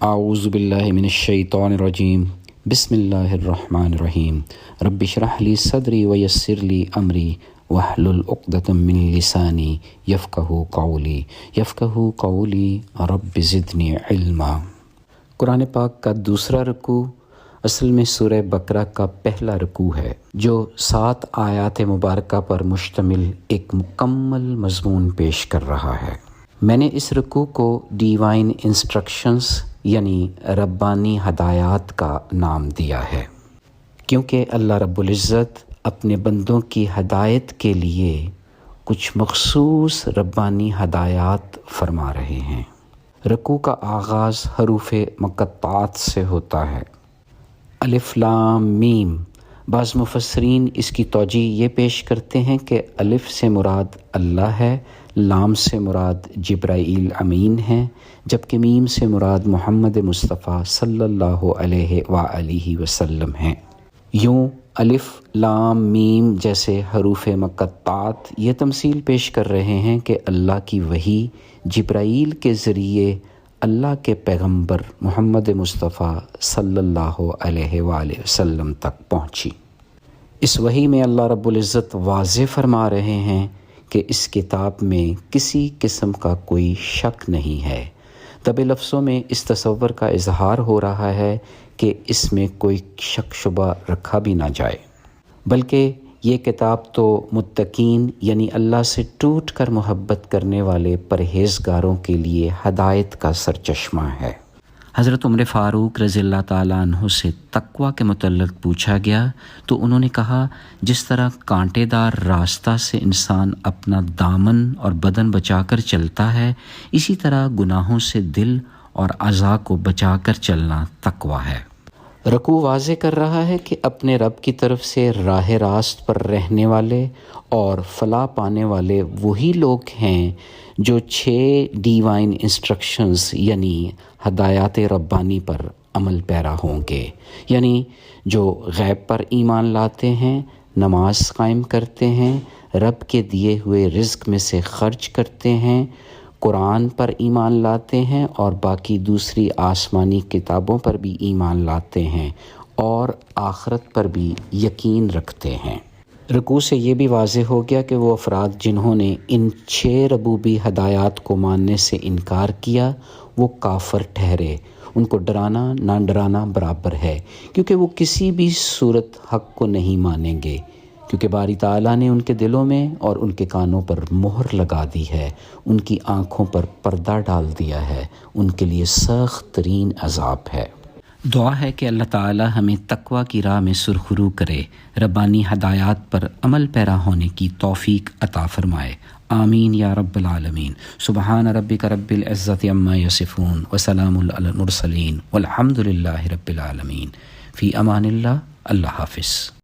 اعوذ باللہ من الشیطان الرجیم بسم اللہ الرحمن الرحیم رب اشرح لی صدری ویسر لی امری واحلل عقدۃ من لسانی یفقہوا قولی رب زدنی علما۔ قرآن پاک کا دوسرا رکوع اصل میں سورہ بقرہ کا پہلا رکوع ہے جو 7 آیات مبارکہ پر مشتمل ایک مکمل مضمون پیش کر رہا ہے۔ میں نے اس رکوع کو ڈیوائن انسٹرکشنز یعنی ربانی ہدایات کا نام دیا ہے، کیونکہ اللہ رب العزت اپنے بندوں کی ہدایت کے لیے کچھ مخصوص ربانی ہدایات فرما رہے ہیں۔ رکوع کا آغاز حروف مقطعات سے ہوتا ہے، الف لام میم۔ بعض مفسرین اس کی توجیہ یہ پیش کرتے ہیں کہ الف سے مراد اللہ ہے، لام سے مراد جبرائیل امین ہیں، جبکہ میم سے مراد محمد مصطفیٰ صلی اللہ علیہ وآلہ وسلم ہیں۔ یوں الف لام میم جیسے حروف مقطعات یہ تمثیل پیش کر رہے ہیں کہ اللہ کی وحی جبرائیل کے ذریعے اللہ کے پیغمبر محمد مصطفیٰ صلی اللہ علیہ وآلہ وسلم تک پہنچی۔ اس وحی میں اللہ رب العزت واضح فرما رہے ہیں کہ اس کتاب میں کسی قسم کا کوئی شک نہیں ہے۔ دبے لفظوں میں اس تصور کا اظہار ہو رہا ہے کہ اس میں کوئی شک شبہ رکھا بھی نہ جائے، بلکہ یہ کتاب تو متقین یعنی اللہ سے ٹوٹ کر محبت کرنے والے پرہیزگاروں کے لیے ہدایت کا سرچشمہ ہے۔ حضرت عمر فاروق رضی اللہ تعالیٰ عنہ سے تقویٰ کے متعلق پوچھا گیا تو انہوں نے کہا، جس طرح کانٹے دار راستہ سے انسان اپنا دامن اور بدن بچا کر چلتا ہے، اسی طرح گناہوں سے دل اور اعضاء کو بچا کر چلنا تقویٰ ہے۔ رکوع واضح کر رہا ہے کہ اپنے رب کی طرف سے راہ راست پر رہنے والے اور فلاح پانے والے وہی لوگ ہیں جو 6 ڈیوائن انسٹرکشنز یعنی ہدایات ربانی پر عمل پیرا ہوں گے، یعنی جو غیب پر ایمان لاتے ہیں، نماز قائم کرتے ہیں، رب کے دیے ہوئے رزق میں سے خرچ کرتے ہیں، قرآن پر ایمان لاتے ہیں اور باقی دوسری آسمانی کتابوں پر بھی ایمان لاتے ہیں اور آخرت پر بھی یقین رکھتے ہیں۔ رکوع سے یہ بھی واضح ہو گیا کہ وہ افراد جنہوں نے ان 6 ربوبی ہدایات کو ماننے سے انکار کیا وہ کافر ٹھہرے۔ ان کو ڈرانا نہ ڈرانا برابر ہے، کیونکہ وہ کسی بھی صورت حق کو نہیں مانیں گے، کیونکہ باری تعالیٰ نے ان کے دلوں میں اور ان کے کانوں پر مہر لگا دی ہے، ان کی آنکھوں پر پردہ ڈال دیا ہے، ان کے لیے سخت ترین عذاب ہے۔ دعا ہے کہ اللہ تعالیٰ ہمیں تقویٰ کی راہ میں سرخرو کرے، ربانی ہدایات پر عمل پیرا ہونے کی توفیق عطا فرمائے، آمین یا رب العالمین۔ سبحان ربک رب العزت عما یصفون وسلام علی المرسلین والحمد للہ رب العالمین۔ فی امان اللہ، اللہ حافظ۔